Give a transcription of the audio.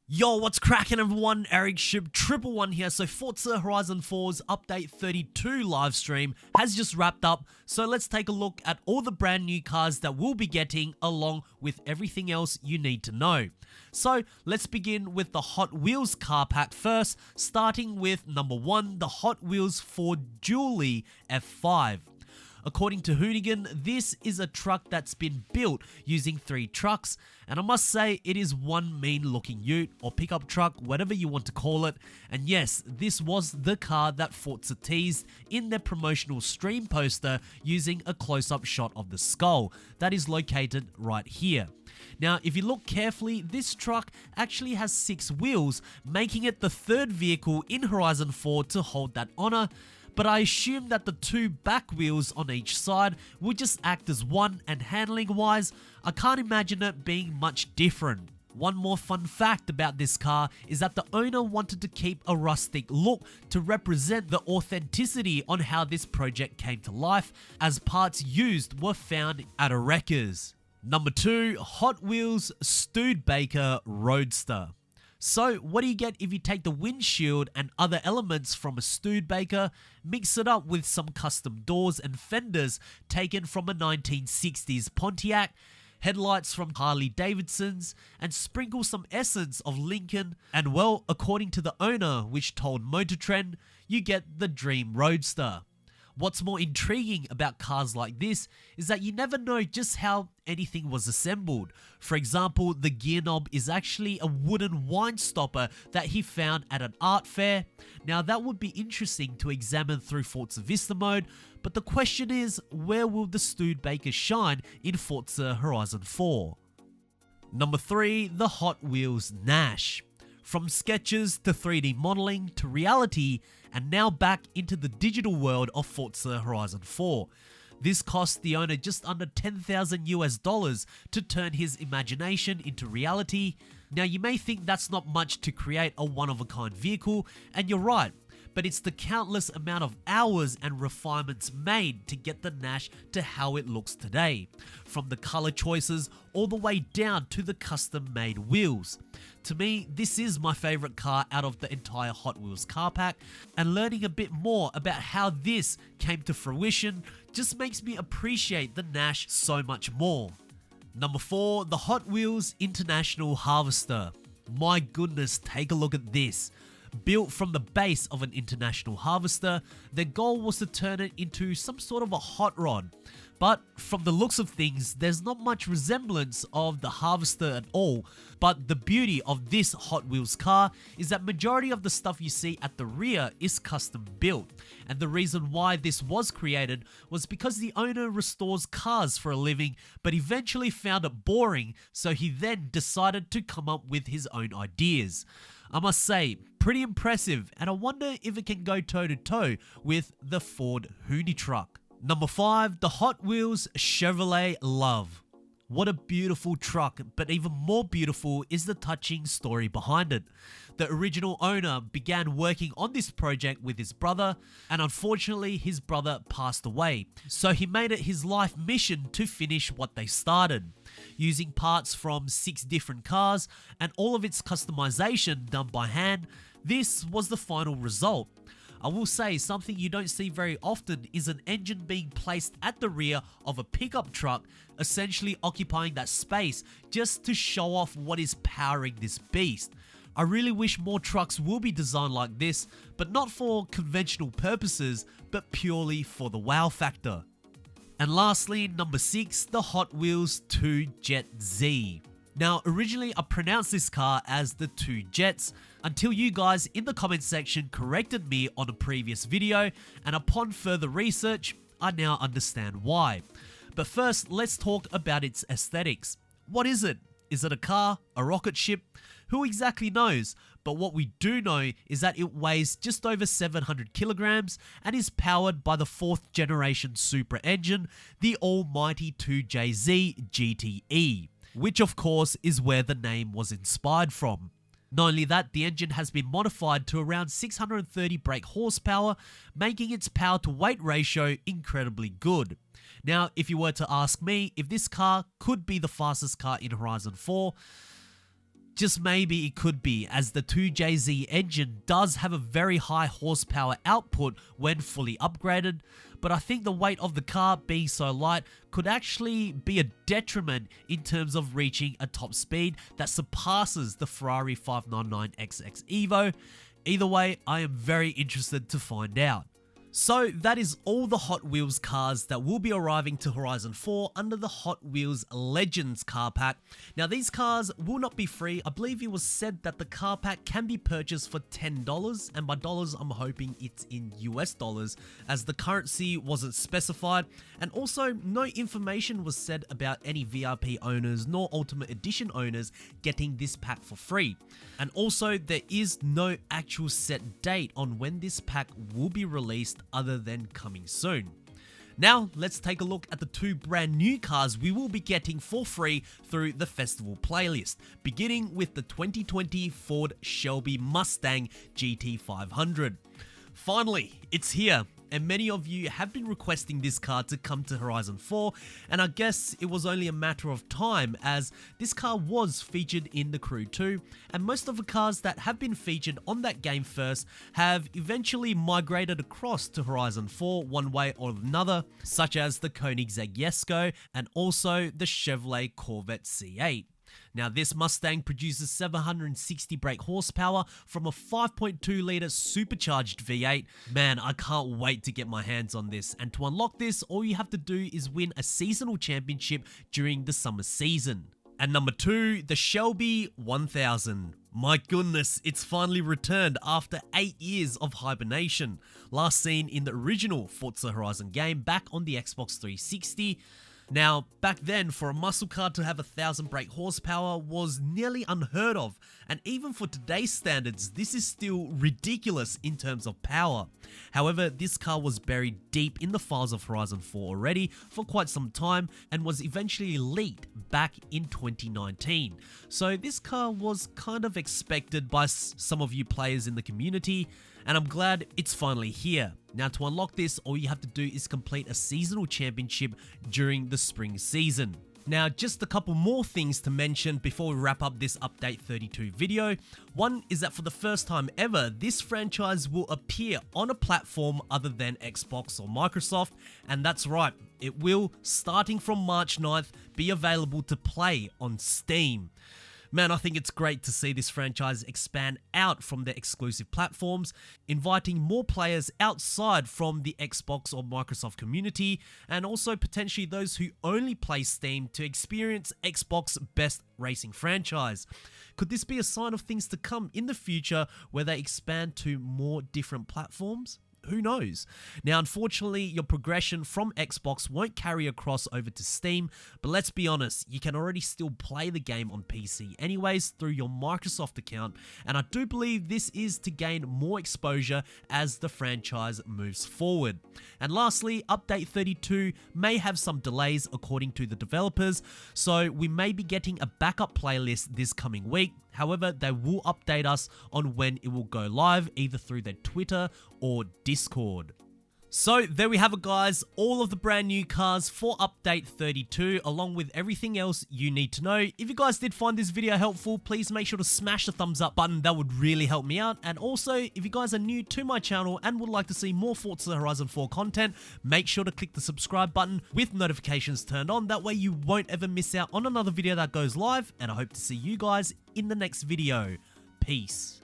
Yo, what's cracking everyone? Ericship 111 here. So Forza Horizon 4's Update 32 live stream has just wrapped up. So let's take a look at all the brand new cars that we'll be getting along with everything else you need to know. So let's begin with the Hot Wheels car pack first, starting with number 1, the Hot Wheels Ford Julie F5. According to Hoonigan, this is a truck that's been built using 3 trucks, and I must say it is one mean looking ute or pickup truck, whatever you want to call it. And yes, this was the car that Forza teased in their promotional stream poster using a close-up shot of the skull that is located right here. Now, if you look carefully, this truck actually has 6 wheels, making it the 3rd vehicle in Horizon 4 to hold that honor. But I assume that the 2 back wheels on each side will just act as one, and handling wise, I can't imagine it being much different. One more fun fact about this car is that the owner wanted to keep a rustic look to represent the authenticity on how this project came to life, as parts used were found at a wreckers. Number 2, Hot Wheels Studebaker Roadster. So what do you get if you take the windshield and other elements from a Studebaker, mix it up with some custom doors and fenders taken from a 1960s Pontiac, headlights from Harley Davidsons, and sprinkle some essence of Lincoln, and well, according to the owner, which told Motor Trend, you get the dream roadster. What's more intriguing about cars like this is that you never know just how anything was assembled. For example, the gear knob is actually a wooden wine stopper that he found at an art fair. Now that would be interesting to examine through Forza Vista mode, but the question is, where will the Studebaker shine in Forza Horizon 4? Number 3, the Hot Wheels Nash. From sketches to 3D modeling to reality, and now back into the digital world of Forza Horizon 4. This cost the owner just under $10,000 to turn his imagination into reality. Now you may think that's not much to create a one-of-a-kind vehicle, and you're right, but it's the countless amount of hours and refinements made to get the Nash to how it looks today, from the color choices all the way down to the custom-made wheels. To me, this is my favorite car out of the entire Hot Wheels car pack, and learning a bit more about how this came to fruition just makes me appreciate the Nash so much more. Number 4, the Hot Wheels International Harvester. My goodness, take a look at this. Built from the base of an International Harvester, their goal was to turn it into some sort of a hot rod. But from the looks of things, there's not much resemblance of the Harvester at all. But the beauty of this Hot Wheels car is that majority of the stuff you see at the rear is custom built. And the reason why this was created was because the owner restores cars for a living, but eventually found it boring, so he then decided to come up with his own ideas. I must say, pretty impressive, and I wonder if it can go toe to toe with the Ford Hoonie truck. Number 5, the Hot Wheels Chevrolet LUV. What a beautiful truck, but even more beautiful is the touching story behind it. The original owner began working on this project with his brother, and unfortunately his brother passed away. So he made it his life mission to finish what they started. Using parts from 6 different cars and all of its customization done by hand, this was the final result. I will say something you don't see very often is an engine being placed at the rear of a pickup truck, essentially occupying that space just to show off what is powering this beast. I really wish more trucks will be designed like this, but not for conventional purposes, but purely for the wow factor. And lastly, number 6, the Hot Wheels 2 Jet Z. Now, originally I pronounced this car as the 2 Jets until you guys in the comment section corrected me on a previous video, and upon further research, I now understand why. But first, let's talk about its aesthetics. What is it? Is it a car? A rocket ship? Who exactly knows? But what we do know is that it weighs just over 700 kilograms and is powered by the 4th generation super engine, the almighty 2JZ GTE, which of course is where the name was inspired from. Not only that, the engine has been modified to around 630 brake horsepower, making its power to weight ratio incredibly good. Now, if you were to ask me if this car could be the fastest car in Horizon 4, Just maybe it could be, as the 2JZ engine does have a very high horsepower output when fully upgraded, but I think the weight of the car being so light could actually be a detriment in terms of reaching a top speed that surpasses the Ferrari 599XX Evo. Either way, I am very interested to find out. So that is all the Hot Wheels cars that will be arriving to Horizon 4 under the Hot Wheels Legends car pack. Now these cars will not be free. I believe it was said that the car pack can be purchased for $10, and by dollars I'm hoping it's in US dollars, as the currency wasn't specified, and also no information was said about any VIP owners nor Ultimate Edition owners getting this pack for free. And also there is no actual set date on when this pack will be released other than coming soon. Now let's take a look at the two brand new cars we will be getting for free through the festival playlist, beginning with the 2020 Ford Shelby Mustang GT500. Finally, it's here, and many of you have been requesting this car to come to Horizon 4, and I guess it was only a matter of time, as this car was featured in the Crew 2, and most of the cars that have been featured on that game first have eventually migrated across to Horizon 4 one way or another, such as the Koenigsegg Jesko and also the Chevrolet Corvette C8. Now this Mustang produces 760 brake horsepower from a 5.2 litre supercharged V8. Man, I can't wait to get my hands on this, and to unlock this, all you have to do is win a seasonal championship during the summer season. And number 2, the Shelby 1000. My goodness, it's finally returned after 8 years of hibernation. Last seen in the original Forza Horizon game back on the Xbox 360. Now, back then, for a muscle car to have 1,000 brake horsepower was nearly unheard of, and even for today's standards, this is still ridiculous in terms of power. However, this car was buried deep in the files of Horizon 4 already for quite some time, and was eventually leaked back in 2019. So this car was kind of expected by some of you players in the community, and I'm glad it's finally here. Now to unlock this, all you have to do is complete a seasonal championship during the spring season. Now, just a couple more things to mention before we wrap up this Update 32 video. One is that for the first time ever, this franchise will appear on a platform other than Xbox or Microsoft, and that's right, it will, starting from March 9th, be available to play on Steam. Man, I think it's great to see this franchise expand out from their exclusive platforms, inviting more players outside from the Xbox or Microsoft community, and also potentially those who only play Steam to experience Xbox's best racing franchise. Could this be a sign of things to come in the future where they expand to more different platforms? Who knows? Now, unfortunately, your progression from Xbox won't carry across over to Steam, but let's be honest, you can already still play the game on PC anyways through your Microsoft account, and I do believe this is to gain more exposure as the franchise moves forward. And lastly, Update 32 may have some delays according to the developers, so we may be getting a backup playlist this coming week. However, they will update us on when it will go live, either through their Twitter or Discord. So there we have it, guys, all of the brand new cars for Update 32, along with everything else you need to know. If you guys did find this video helpful, please make sure to smash the thumbs up button. That would really help me out. And also, if you guys are new to my channel and would like to see more Forza Horizon 4 content, make sure to click the subscribe button with notifications turned on. That way you won't ever miss out on another video that goes live, and I hope to see you guys in the next video. Peace.